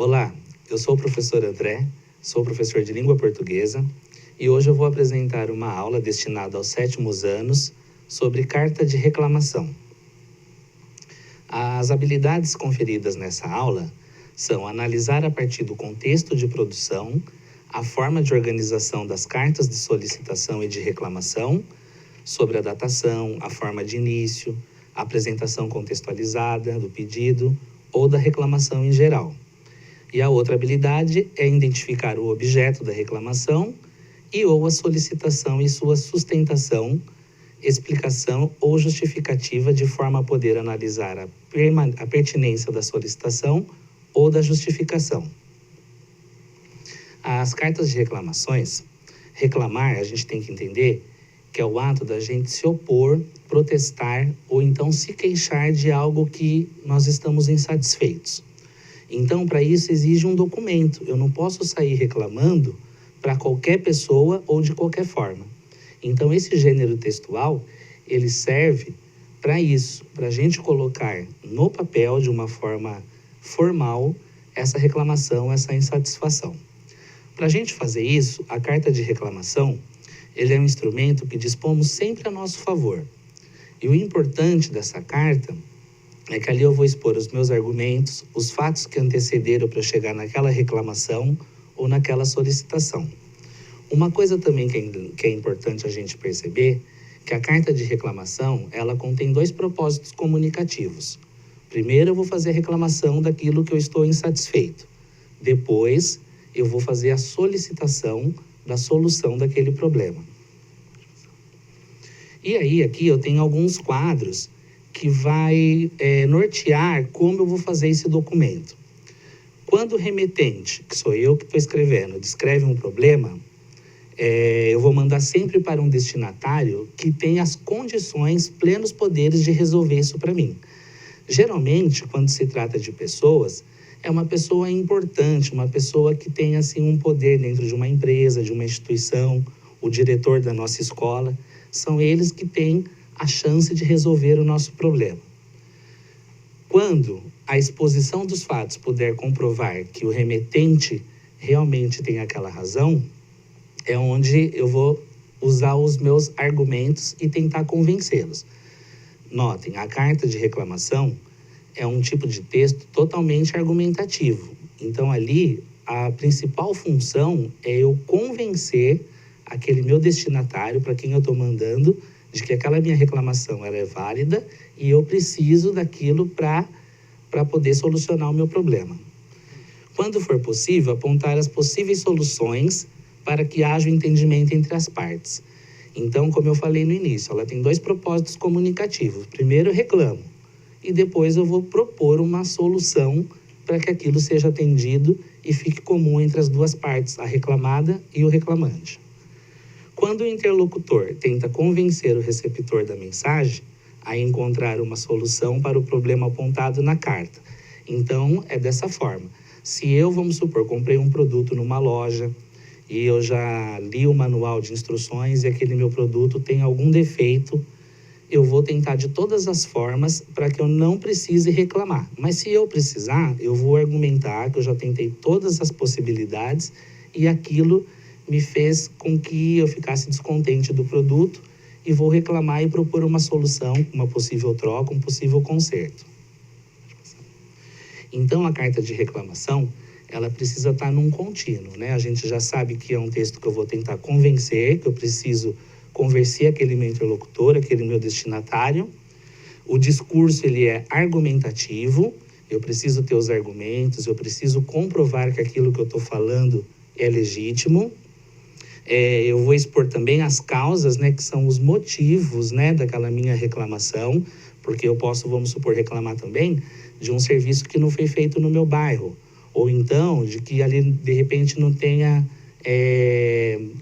Olá, eu sou o professor André, sou professor de língua portuguesa e hoje eu vou apresentar uma aula destinada aos 7º anos sobre carta de reclamação. As habilidades conferidas nessa aula são analisar a partir do contexto de produção, a forma de organização das cartas de solicitação e de reclamação, sobre a datação, a forma de início, a apresentação contextualizada do pedido ou da reclamação em geral. E a outra habilidade é identificar o objeto da reclamação e ou a solicitação e sua sustentação, explicação ou justificativa de forma a poder analisar a pertinência da solicitação ou da justificação. As cartas de reclamações, reclamar, a gente tem que entender que é o ato da gente se opor, protestar ou então se queixar de algo que nós estamos insatisfeitos. Então, para isso, exige um documento. Eu não posso sair reclamando para qualquer pessoa ou de qualquer forma. Então, esse gênero textual, ele serve para isso, para a gente colocar no papel, de uma forma formal, essa reclamação, essa insatisfação. Para a gente fazer isso, a carta de reclamação, ele é um instrumento que dispomos sempre a nosso favor. E o importante dessa carta é que ali eu vou expor os meus argumentos, os fatos que antecederam para eu chegar naquela reclamação ou naquela solicitação. Uma coisa também que é importante a gente perceber, que a carta de reclamação, ela contém 2 propósitos comunicativos. Primeiro, eu vou fazer a reclamação daquilo que eu estou insatisfeito. Depois, eu vou fazer a solicitação da solução daquele problema. E aí, aqui eu tenho alguns quadros que vai nortear como eu vou fazer esse documento. Quando o remetente, que sou eu que estou escrevendo, descreve um problema, eu vou mandar sempre para um destinatário que tem as condições, plenos poderes de resolver isso para mim. Geralmente, quando se trata de pessoas, é uma pessoa importante, uma pessoa que tem assim, um poder dentro de uma empresa, de uma instituição, o diretor da nossa escola, são eles que têm a chance de resolver o nosso problema. Quando a exposição dos fatos puder comprovar que o remetente realmente tem aquela razão, é onde eu vou usar os meus argumentos e tentar convencê-los. Notem, a carta de reclamação é um tipo de texto totalmente argumentativo. Então, ali, a principal função é eu convencer aquele meu destinatário, para quem eu estou mandando, de que aquela minha reclamação ela é válida e eu preciso daquilo para poder solucionar o meu problema. Quando for possível, apontar as possíveis soluções para que haja um entendimento entre as partes. Então, como eu falei no início, ela tem 2 propósitos comunicativos. Primeiro, eu reclamo e depois eu vou propor uma solução para que aquilo seja atendido e fique comum entre as 2 partes, a reclamada e o reclamante. Quando o interlocutor tenta convencer o receptor da mensagem a encontrar uma solução para o problema apontado na carta. Então, é dessa forma. Se eu, vamos supor, comprei um produto numa loja e eu já li o manual de instruções e aquele meu produto tem algum defeito, eu vou tentar de todas as formas para que eu não precise reclamar. Mas se eu precisar, eu vou argumentar que eu já tentei todas as possibilidades e aquilo me fez com que eu ficasse descontente do produto e vou reclamar e propor uma solução, uma possível troca, um possível conserto. Então, a carta de reclamação, ela precisa estar num contínuo, né? A gente já sabe que é um texto que eu vou tentar convencer, que eu preciso convencer aquele meu interlocutor, aquele meu destinatário. O discurso, ele é argumentativo, eu preciso ter os argumentos, eu preciso comprovar que aquilo que eu estou falando é legítimo. Eu vou expor também as causas, né, que são os motivos, né, daquela minha reclamação, porque eu posso, vamos supor, reclamar também de um serviço que não foi feito no meu bairro, ou então de que ali, de repente, não tenha,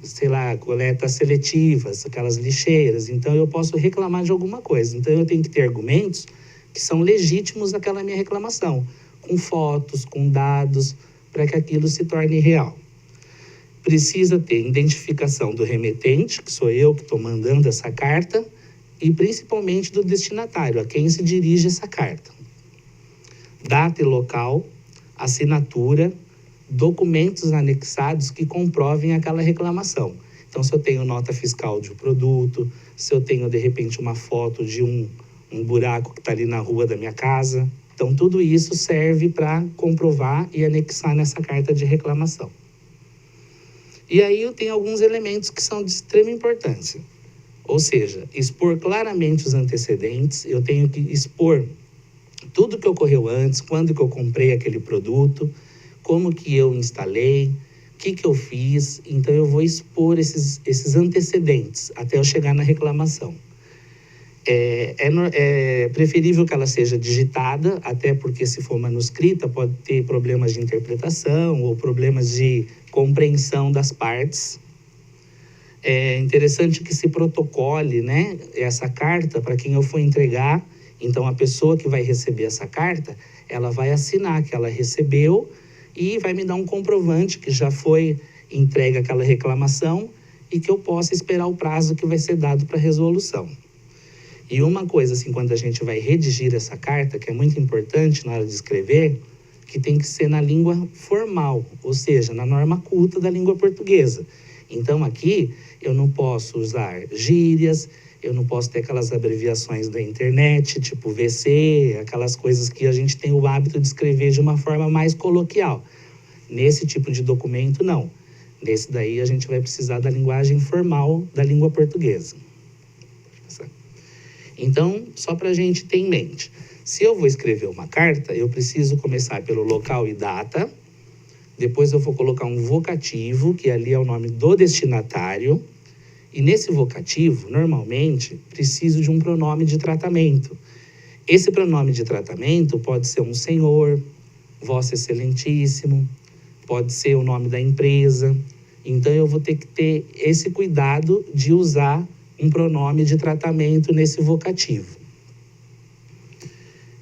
sei lá, coletas seletivas, aquelas lixeiras. Então, eu posso reclamar de alguma coisa. Então, eu tenho que ter argumentos que são legítimos daquela minha reclamação, com fotos, com dados, para que aquilo se torne real. Precisa ter identificação do remetente, que sou eu que estou mandando essa carta, e principalmente do destinatário, a quem se dirige essa carta. Data e local, assinatura, documentos anexados que comprovem aquela reclamação. Então, se eu tenho nota fiscal de um produto, se eu tenho, de repente, uma foto de um buraco que está ali na rua da minha casa. Então, tudo isso serve para comprovar e anexar nessa carta de reclamação. E aí eu tenho alguns elementos que são de extrema importância. Ou seja, expor claramente os antecedentes, eu tenho que expor tudo que ocorreu antes, quando que eu comprei aquele produto, como que eu instalei, o que eu fiz. Então, eu vou expor esses antecedentes até eu chegar na reclamação. É preferível que ela seja digitada, até porque se for manuscrita pode ter problemas de interpretação ou problemas de compreensão das partes. É interessante que se protocole, né, essa carta para quem eu for entregar. Então, a pessoa que vai receber essa carta, ela vai assinar que ela recebeu e vai me dar um comprovante que já foi entregue aquela reclamação e que eu possa esperar o prazo que vai ser dado para resolução. E uma coisa, assim, quando a gente vai redigir essa carta, que é muito importante na hora de escrever, que tem que ser na língua formal, ou seja, na norma culta da língua portuguesa. Então, aqui, eu não posso usar gírias, eu não posso ter aquelas abreviações da internet, tipo VC, aquelas coisas que a gente tem o hábito de escrever de uma forma mais coloquial. Nesse tipo de documento, não. Nesse daí, a gente vai precisar da linguagem formal da língua portuguesa. Então, só para a gente ter em mente, se eu vou escrever uma carta, eu preciso começar pelo local e data, depois eu vou colocar um vocativo, que ali é o nome do destinatário, e nesse vocativo, normalmente, preciso de um pronome de tratamento. Esse pronome de tratamento pode ser um senhor, vossa excelentíssimo, pode ser o nome da empresa. Então, eu vou ter que ter esse cuidado de usar um pronome de tratamento nesse vocativo.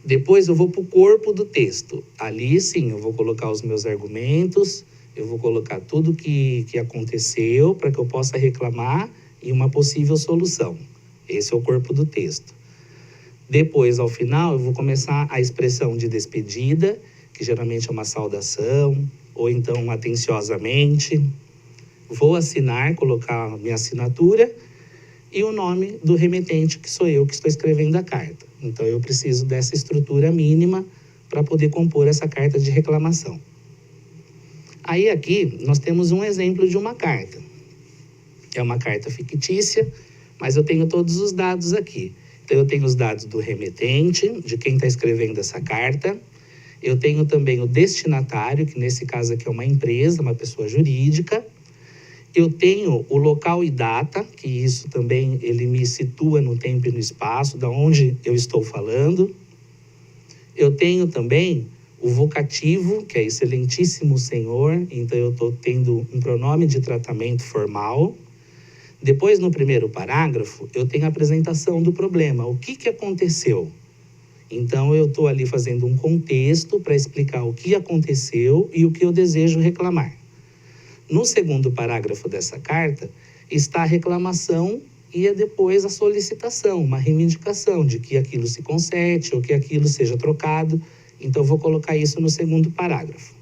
Depois eu vou para o corpo do texto. Ali sim, eu vou colocar os meus argumentos, eu vou colocar tudo que aconteceu para que eu possa reclamar e uma possível solução. Esse é o corpo do texto. Depois, ao final, eu vou começar a expressão de despedida, que geralmente é uma saudação, ou então atenciosamente. Vou assinar, colocar a minha assinatura e o nome do remetente, que sou eu que estou escrevendo a carta. Então, eu preciso dessa estrutura mínima para poder compor essa carta de reclamação. Aí, aqui, nós temos um exemplo de uma carta. É uma carta fictícia, mas eu tenho todos os dados aqui. Então, eu tenho os dados do remetente, de quem está escrevendo essa carta. Eu tenho também o destinatário, que nesse caso aqui é uma empresa, uma pessoa jurídica. Eu tenho o local e data, que isso também ele me situa no tempo e no espaço, da onde eu estou falando. Eu tenho também o vocativo, que é excelentíssimo senhor, então eu estou tendo um pronome de tratamento formal. Depois, no primeiro parágrafo, eu tenho a apresentação do problema. O que aconteceu? Então, eu estou ali fazendo um contexto para explicar o que aconteceu e o que eu desejo reclamar. No segundo parágrafo dessa carta, está a reclamação e depois a solicitação, uma reivindicação de que aquilo se conserte ou que aquilo seja trocado. Então, eu vou colocar isso no segundo parágrafo.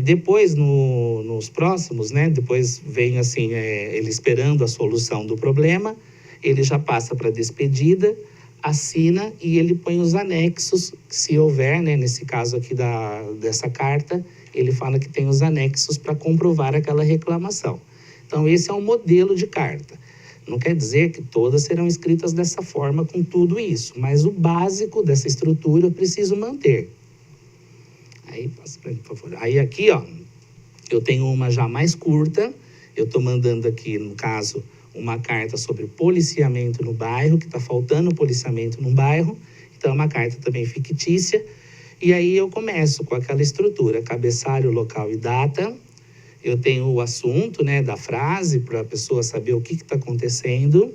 Depois, nos próximos, né, depois vem assim, ele esperando a solução do problema, ele já passa para a despedida, assina e ele põe os anexos, se houver, né, nesse caso aqui dessa carta, ele fala que tem os anexos para comprovar aquela reclamação. Então, esse é um modelo de carta. Não quer dizer que todas serão escritas dessa forma, com tudo isso, mas o básico dessa estrutura eu preciso manter. Aí, passa para mim, por favor. Aí, aqui, ó, eu tenho uma já mais curta. Eu estou mandando aqui, no caso, uma carta sobre policiamento no bairro, que está faltando policiamento no bairro. Então, é uma carta também fictícia. E aí, eu começo com aquela estrutura, cabeçalho, local e data. Eu tenho o assunto, né, da frase, para a pessoa saber o que está acontecendo.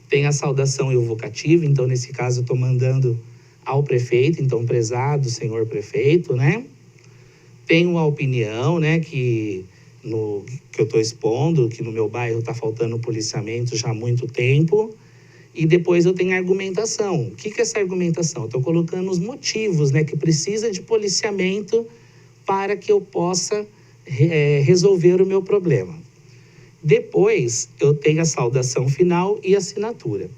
Tem a saudação e o vocativo. Então, nesse caso, eu estou mandando ao prefeito, então, prezado senhor prefeito, né? Tenho a opinião, né, que eu estou expondo, que no meu bairro está faltando policiamento já há muito tempo. E depois eu tenho a argumentação. O que é essa argumentação? Estou colocando os motivos, né, que precisa de policiamento para que eu possa resolver o meu problema. Depois, eu tenho a saudação final e assinatura.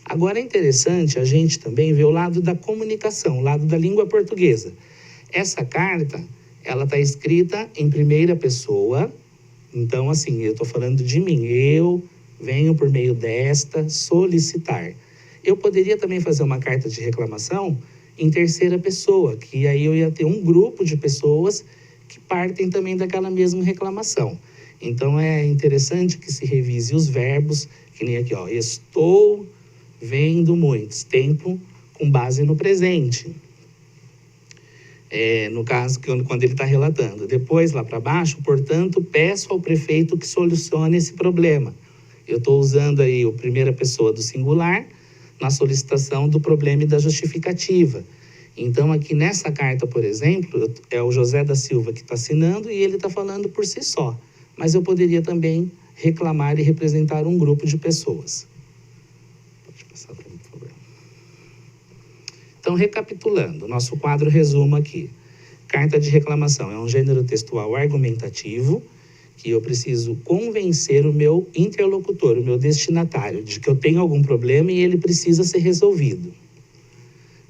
Agora, é interessante a gente também ver o lado da comunicação, o lado da língua portuguesa. Essa carta, ela está escrita em primeira pessoa. Então, assim, eu estou falando de mim. Eu venho por meio desta solicitar. Eu poderia também fazer uma carta de reclamação em terceira pessoa, que aí eu ia ter um grupo de pessoas que partem também daquela mesma reclamação. Então, é interessante que se revise os verbos, que nem aqui, ó, estou vendo muitos, tempo com base no presente. No caso, quando ele está relatando. Depois, lá para baixo, portanto, peço ao prefeito que solucione esse problema. Eu estou usando aí a primeira pessoa do singular na solicitação do problema e da justificativa. Então, aqui nessa carta, por exemplo, é o José da Silva que está assinando e ele está falando por si só. Mas eu poderia também reclamar e representar um grupo de pessoas. Pode passar para mim, por favor. Então, recapitulando, nosso quadro resumo aqui. Carta de reclamação é um gênero textual argumentativo que eu preciso convencer o meu interlocutor, o meu destinatário, de que eu tenho algum problema e ele precisa ser resolvido.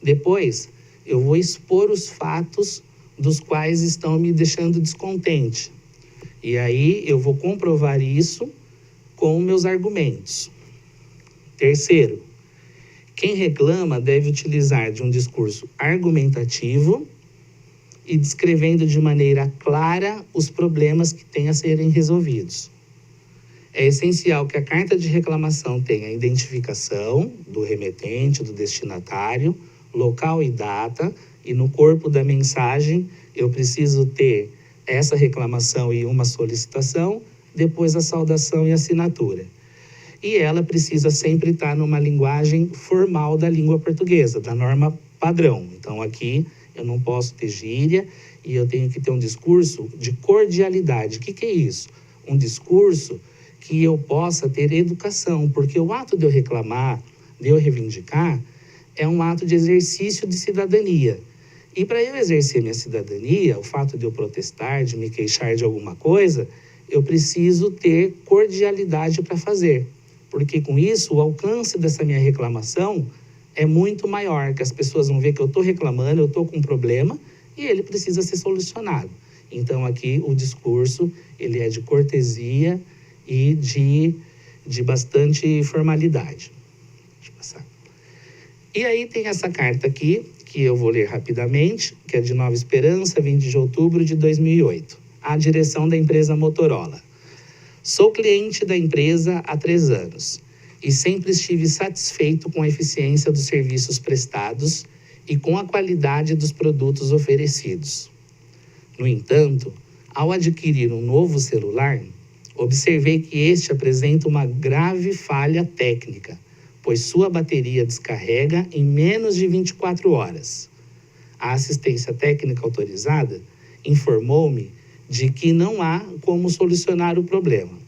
Depois, eu vou expor os fatos dos quais estão me deixando descontente. E aí, eu vou comprovar isso com meus argumentos. Terceiro, quem reclama deve utilizar de um discurso argumentativo e descrevendo de maneira clara os problemas que têm a serem resolvidos. É essencial que a carta de reclamação tenha a identificação do remetente, do destinatário, local e data, e no corpo da mensagem eu preciso ter essa reclamação e uma solicitação, depois a saudação e assinatura. E ela precisa sempre estar numa linguagem formal da língua portuguesa, da norma padrão. Então, aqui eu não posso ter gíria e eu tenho que ter um discurso de cordialidade. O que é isso? Um discurso que eu possa ter educação, porque o ato de eu reclamar, de eu reivindicar, é um ato de exercício de cidadania. E para eu exercer minha cidadania, o fato de eu protestar, de me queixar de alguma coisa, eu preciso ter cordialidade para fazer. Porque com isso, o alcance dessa minha reclamação é muito maior, que as pessoas vão ver que eu estou reclamando, eu estou com um problema e ele precisa ser solucionado. Então, aqui, o discurso, ele é de cortesia e de bastante formalidade. Deixa eu passar. E aí tem essa carta aqui, que eu vou ler rapidamente, que é de Nova Esperança, 20 de outubro de 2008. À direção da empresa Motorola. Sou cliente da empresa há 3 anos e sempre estive satisfeito com a eficiência dos serviços prestados e com a qualidade dos produtos oferecidos. No entanto, ao adquirir um novo celular, observei que este apresenta uma grave falha técnica, pois sua bateria descarrega em menos de 24 horas. A assistência técnica autorizada informou-me de que não há como solucionar o problema.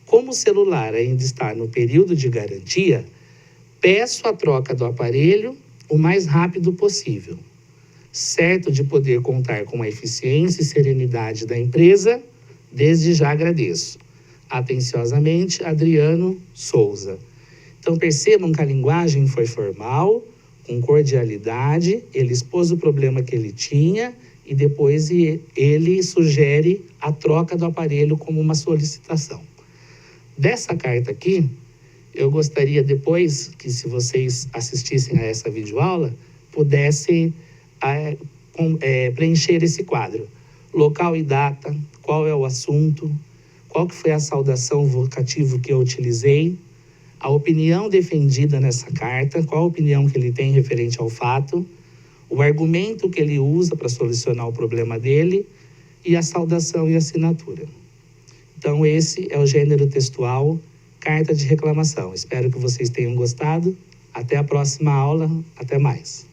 Como o celular ainda está no período de garantia, peço a troca do aparelho o mais rápido possível. Certo de poder contar com a eficiência e serenidade da empresa, desde já agradeço. Atenciosamente, Adriano Souza. Então, percebam que a linguagem foi formal, com cordialidade, ele expôs o problema que ele tinha e depois ele sugere a troca do aparelho como uma solicitação. Dessa carta aqui, eu gostaria depois que, se vocês assistissem a essa videoaula, pudessem preencher esse quadro. Local e data, qual é o assunto, qual que foi a saudação vocativo que eu utilizei, a opinião defendida nessa carta, qual a opinião que ele tem referente ao fato, o argumento que ele usa para solucionar o problema dele e a saudação e assinatura. Então, esse é o gênero textual, carta de reclamação. Espero que vocês tenham gostado. Até a próxima aula. Até mais.